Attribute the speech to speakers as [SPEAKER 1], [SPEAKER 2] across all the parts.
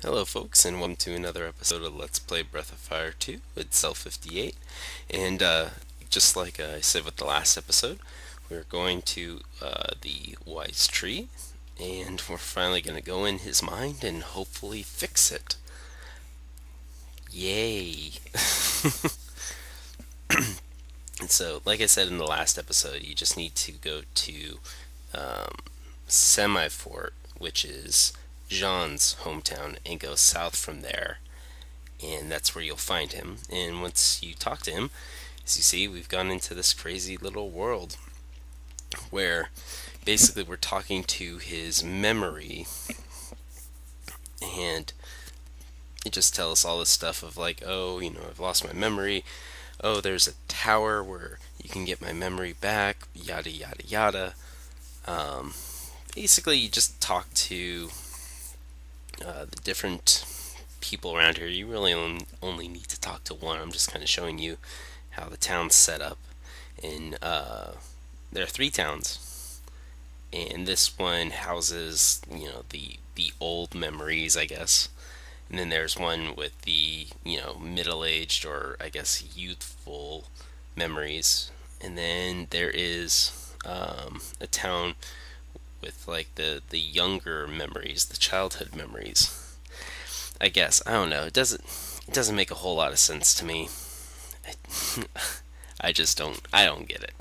[SPEAKER 1] Hello, folks, and welcome to another episode of Let's Play Breath of Fire 2 with Cell 58. And just like I said with the last episode, we're going to the Wise Tree, and we're finally going to go in his mind and hopefully fix it. Yay! And so, like I said in the last episode, you just need to go to um, Semifort, which is Jean's hometown, and go south from there, and that's where you'll find him. And once you talk to him, as you see, we've gone into this crazy little world where basically we're talking to his memory, and it just tells us all this stuff of like, oh, I've lost my memory. Oh, there's a tower where you can get my memory back, yada yada yada. Um, Basically, you just talk to the different people around here. You really only need to talk to one. I'm just kind of showing you how the town's set up. And there are three towns, and this one houses, the old memories, I guess. And then there's one with the, middle-aged or I guess youthful memories. And then there is a town with like the younger memories, the childhood memories. I guess I don't know. It doesn't make a whole lot of sense to me. I just don't get it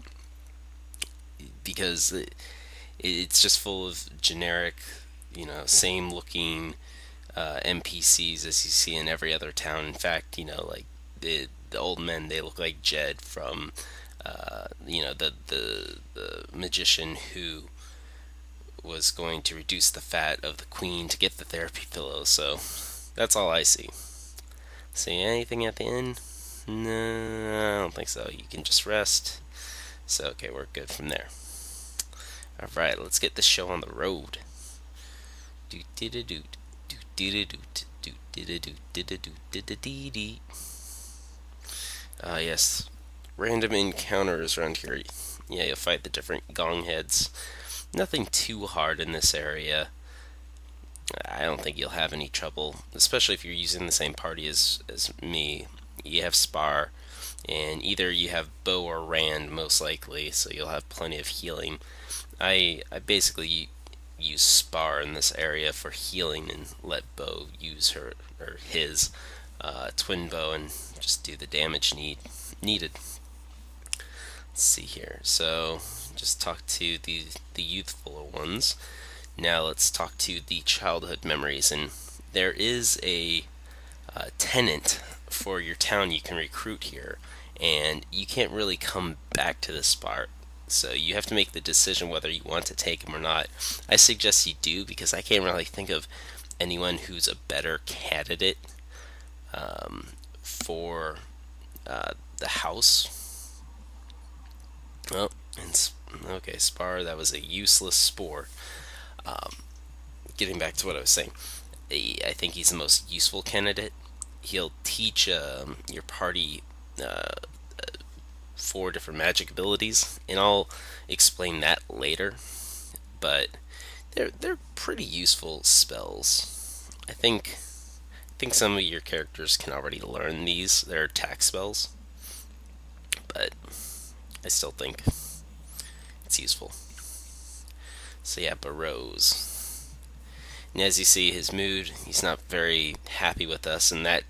[SPEAKER 1] because it's just full of generic, same looking NPCs as you see in every other town. In fact, like the old men, they look like Jed from the magician who was going to reduce the fat of the queen to get the therapy pillow. So that's all I see. See anything at the end? No, I don't think so. You can just rest. So okay, we're good from there. All right, let's get this show on the road. Do do do do do do do do do do do do do. Yes, random encounters around here. Yeah, you'll fight the different gong heads. Nothing too hard in this area. I don't think you'll have any trouble, especially if you're using the same party as me. You have Spar, and either you have Bo or Rand most likely, so you'll have plenty of healing. I basically use Spar in this area for healing and let Bo use her or his twin bow and just do the damage needed. Let's see here. So just talk to the youthful ones. Now let's talk to the childhood memories, and there is a tenant for your town you can recruit here, and you can't really come back to this spot. So you have to make the decision whether you want to take him or not. I suggest you do because I can't really think of anyone who's a better candidate for the house. Well, okay, Spar, that was a useless spore. Um, Getting back to what I was saying, I think he's the most useful candidate. He'll teach your party four different magic abilities, and I'll explain that later. But they're pretty useful spells. I think some of your characters can already learn these. They're attack spells, but I still think it's useful. So yeah, Barrows. And as you see, his mood, he's not very happy with us, and that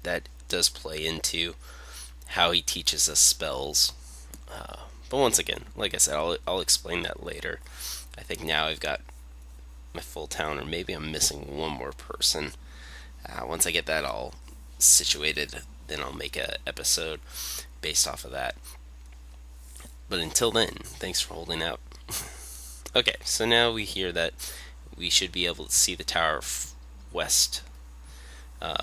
[SPEAKER 1] does play into how he teaches us spells. But once again, like I said, I'll explain that later. I think now I've got my full town, or maybe I'm missing one more person. Once I get that all situated, then I'll make a episode based off of that. But until then, thanks for holding out. Okay, so now we hear that we should be able to see the tower west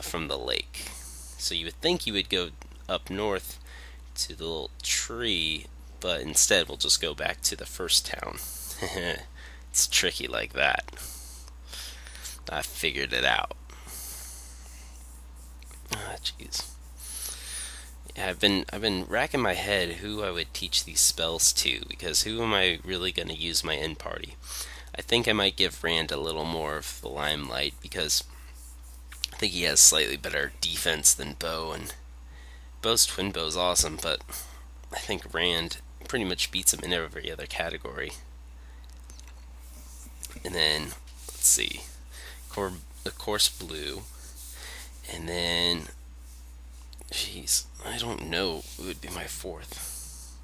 [SPEAKER 1] from the lake. So you would think you would go up north to the little tree, but instead we'll just go back to the first town. It's tricky like that. I figured it out. Ah, jeez. Yeah, I've been racking my head who I would teach these spells to, because who am I really going to use my end party? I think I might give Rand a little more of the limelight because think he has slightly better defense than Bo, and Bo's twin bow's awesome, but I think Rand pretty much beats him in every other category. And then, let's see, of course, blue. And then, jeez, I don't know who would be my fourth.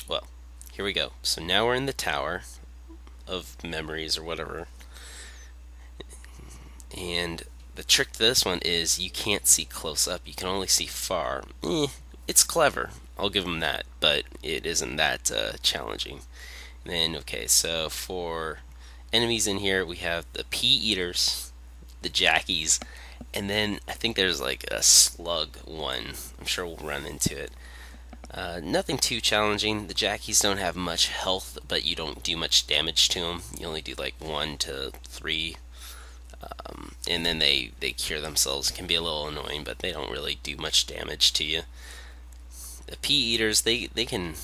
[SPEAKER 1] Well, here we go. So now we're in the tower of memories or whatever. And the trick to this one is you can't see close up. You can only see far. It's clever. I'll give them that, but it isn't that challenging. And then, okay, so for enemies in here, we have the pea eaters, the jackies, and then I think there's like a slug one. I'm sure we'll run into it. Nothing too challenging. The jackies don't have much health, but you don't do much damage to them. You only do like 1 to 3, and then they cure themselves. It can be a little annoying, but they don't really do much damage to you. The pea eaters, they can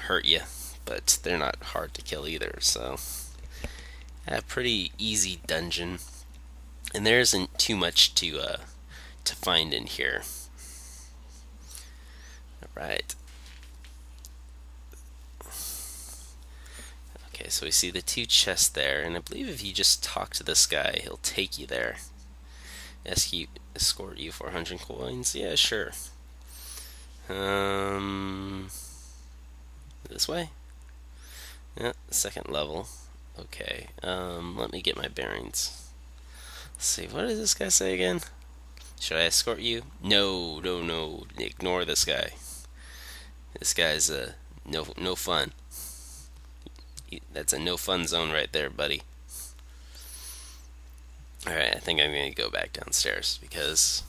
[SPEAKER 1] hurt you, but they're not hard to kill either. So a pretty easy dungeon, and there isn't too much to find in here. All right. Okay, so we see the 2 chests there, and I believe if you just talk to this guy, he'll take you there. Escort you for 100 coins? Yeah, sure. This way? Yeah, second level. Okay, let me get my bearings. Let's see, what does this guy say again? Should I escort you? No. Ignore this guy. This guy's no fun. That's a no fun zone right there, buddy. Alright, I think I'm going to go back downstairs because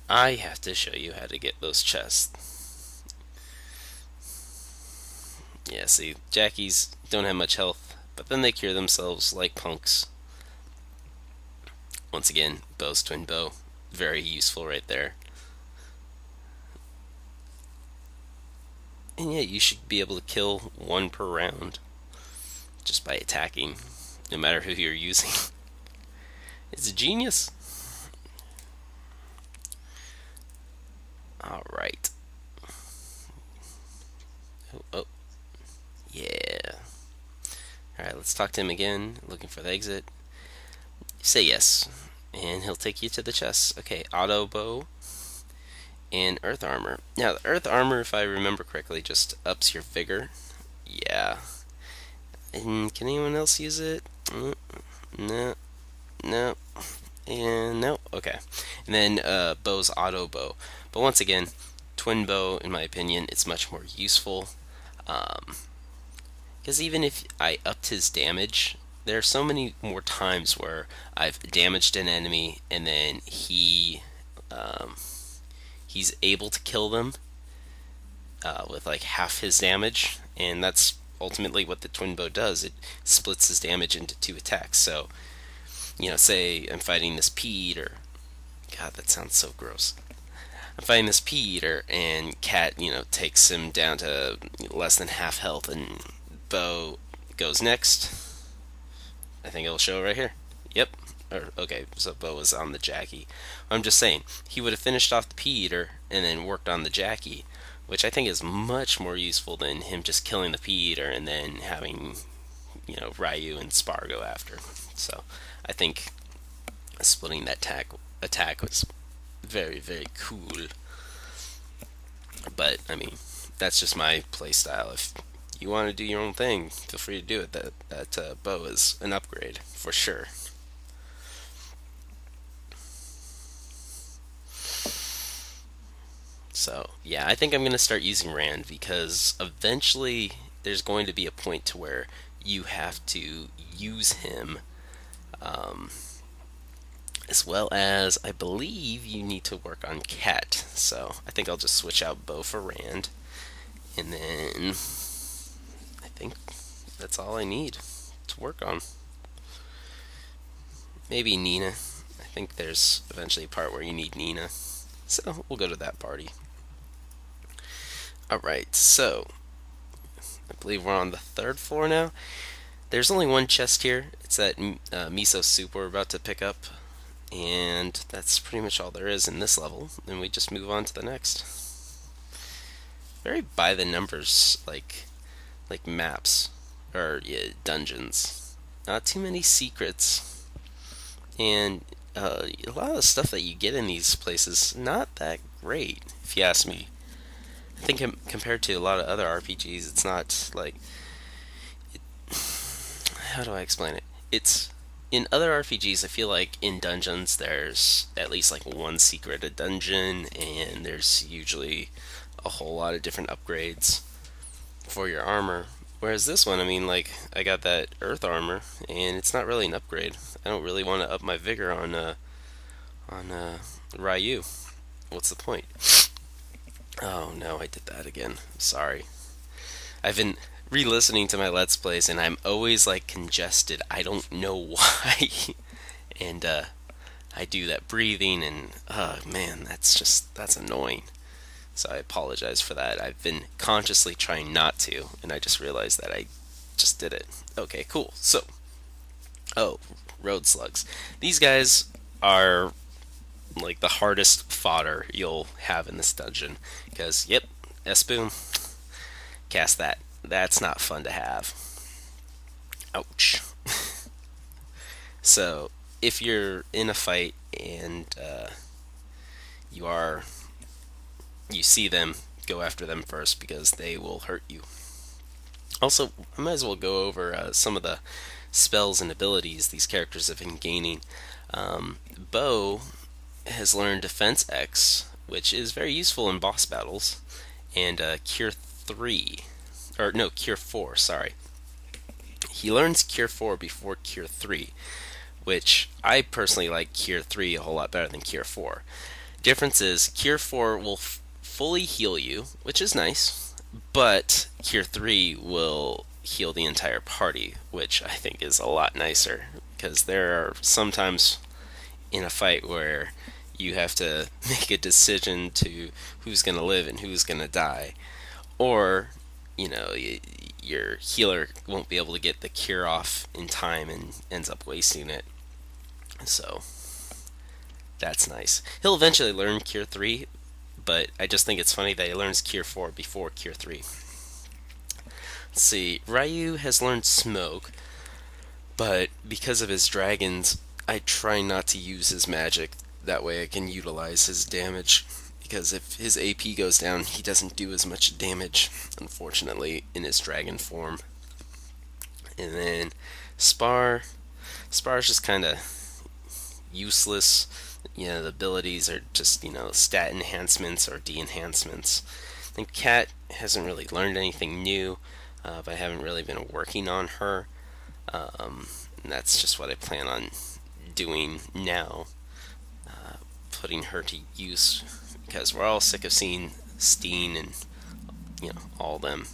[SPEAKER 1] I have to show you how to get those chests. Yeah, see, jackies don't have much health, but then they cure themselves like punks. Once again, Bo's twin bow. Very useful right there. And yeah, you should be able to kill 1 per round just by attacking, no matter who you're using. It's a genius. Alright. Oh. Yeah. Alright, let's talk to him again. Looking for the exit. Say yes, and he'll take you to the chest. Okay, auto bow and earth armor. Now, the earth armor, if I remember correctly, just ups your vigor. Yeah. And can anyone else use it? No. And no. Okay. And then Bow's auto bow. But once again, twin bow, in my opinion, it's much more useful. Because even if I upped his damage, there are so many more times where I've damaged an enemy and then he's able to kill them with like half his damage, and that's ultimately what the twin bow does. It splits his damage into 2 attacks. So, say I'm fighting this pea eater. God, that sounds so gross. I'm fighting this pea eater, and Cat, takes him down to less than half health, and Bow goes next. I think it'll show right here. Yep. Okay, so Bow was on the Jackie. I'm just saying, he would have finished off the pea eater and then worked on the Jackie, which I think is much more useful than him just killing the pea eater and then having, Ryu and Spar go after. So I think splitting that attack was very, very cool. But I mean, that's just my playstyle. If you want to do your own thing, feel free to do it. That bow is an upgrade for sure. So yeah, I think I'm going to start using Rand because eventually there's going to be a point to where you have to use him, as well as I believe you need to work on Cat. So I think I'll just switch out Bow for Rand, and then I think that's all I need to work on. Maybe Nina. I think there's eventually a part where you need Nina, so we'll go to that party. Alright, so I believe we're on the 3rd floor now. There's only one chest here. It's that miso soup we're about to pick up, and that's pretty much all there is in this level. Then we just move on to the next. Very by the numbers, like maps or yeah, dungeons. Not too many secrets, and a lot of the stuff that you get in these places not that great, if you ask me. I think compared to a lot of other RPGs, it's not like how do I explain it? It's in other RPGs. I feel like in dungeons, there's at least like one secreted dungeon, and there's usually a whole lot of different upgrades for your armor. Whereas this one, I mean, like I got that earth armor, and it's not really an upgrade. I don't really want to up my vigor on Ryu. What's the point? Oh no, I did that again. Sorry. I've been re-listening to my Let's Plays, and I'm always like congested. I don't know why. And I do that breathing, and man, that's annoying. So I apologize for that. I've been consciously trying not to, and I just realized that I just did it. Okay, cool. So, oh, road slugs. These guys are like the hardest fodder you'll have in this dungeon. Because, yep, S-Boom, cast that. That's not fun to have. Ouch. So, if you're in a fight and you are you see them, go after them first because they will hurt you. Also, I might as well go over some of the spells and abilities these characters have been gaining. Bo has learned Defense X, which is very useful in boss battles, and Cure 3, or no, Cure 4, sorry. He learns Cure 4 before Cure 3, which I personally like Cure 3 a whole lot better than Cure 4. Difference is Cure 4 will fully heal you, which is nice, but Cure 3 will heal the entire party, which I think is a lot nicer, because there are sometimes in a fight where you have to make a decision to who's going to live and who's going to die, or your healer won't be able to get the cure off in time and ends up wasting it. So that's nice. He'll eventually learn Cure 3, but I just think it's funny that he learns Cure 4 before Cure 3. Let's see, Ryu has learned Smoke, but because of his dragons, I try not to use his magic. That way I can utilize his damage, because if his AP goes down, he doesn't do as much damage, unfortunately, in his dragon form. And then Spar. Spar's just kind of useless. The abilities are just, stat enhancements or de-enhancements. I think Cat hasn't really learned anything new, but I haven't really been working on her. And that's just what I plan on doing now, putting her to use, because we're all sick of seeing Steen and, all them.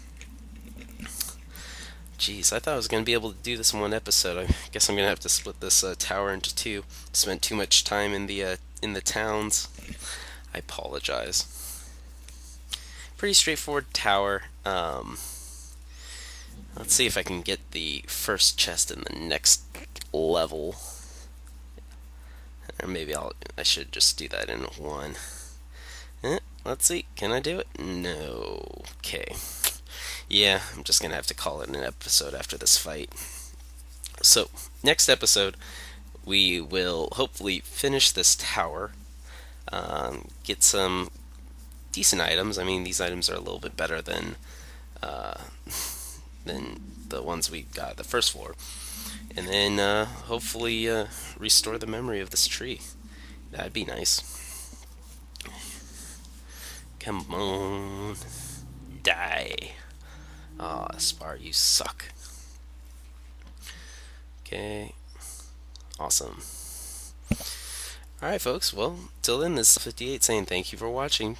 [SPEAKER 1] Jeez, I thought I was going to be able to do this in one episode. I guess I'm going to have to split this tower into two. Spent too much time in the towns. I apologize. Pretty straightforward tower. Let's see if I can get the first chest in the next level. Or maybe I should just do that in one. Let's see, can I do it? No. Okay. Yeah, I'm just gonna have to call it an episode after this fight. So, next episode, we will hopefully finish this tower, get some decent items. I mean, these items are a little bit better than the ones we got at the first floor. And then hopefully restore the memory of this tree. That'd be nice. Come on. Die. Aw, Spar, you suck. Okay. Awesome. Alright, folks. Well, till then, this is 58 saying thank you for watching.